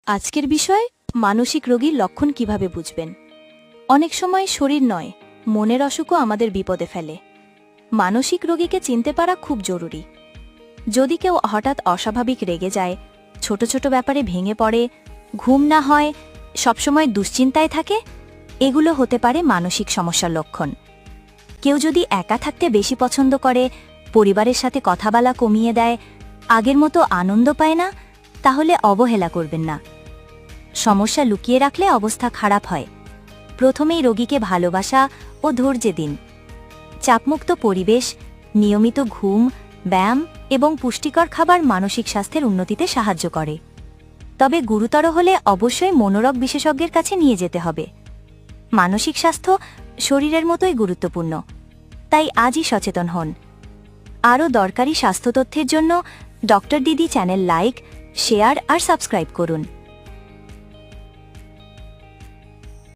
আজকের বিষয় মানসিক রোগীর লক্ষণ কিভাবে বুঝবেন। অনেক সময় শরীর নয়, মনের অসুখও আমাদের বিপদে ফেলে। মানসিক রোগীকে চিনতে পারা খুব জরুরি। যদি কেউ হঠাৎ অস্বাভাবিক রেগে যায়, ছোট ছোট ব্যাপারে ভেঙে পড়ে, ঘুম না হয়, সবসময় দুশ্চিন্তায় থাকে, এগুলো হতে পারে মানসিক সমস্যার লক্ষণ। কেউ যদি একা থাকতে বেশি পছন্দ করে, পরিবারের সাথে কথা বলা কমিয়ে দেয়, আগের মতো আনন্দ পায় না, তাহলে অবহেলা করবেন না। সমস্যা লুকিয়ে রাখলে অবস্থা খারাপ হয়। প্রথমেই রোগীকে ভালোবাসা ও ধৈর্য দিন। চাপমুক্ত পরিবেশ, নিয়মিত ঘুম, ব্যায়াম এবং পুষ্টিকর খাবার মানসিক স্বাস্থ্যের উন্নতিতে সাহায্য করে। তবে গুরুতর হলে অবশ্যই মনোরোগ বিশেষজ্ঞের কাছে নিয়ে যেতে হবে। মানসিক স্বাস্থ্য শরীরের মতোই গুরুত্বপূর্ণ, তাই আজই সচেতন হন। আরও দরকারি স্বাস্থ্য তথ্যের জন্য ডক্টর দিদি চ্যানেল লাইক, শেয়ার আর সাবস্ক্রাইব করুন।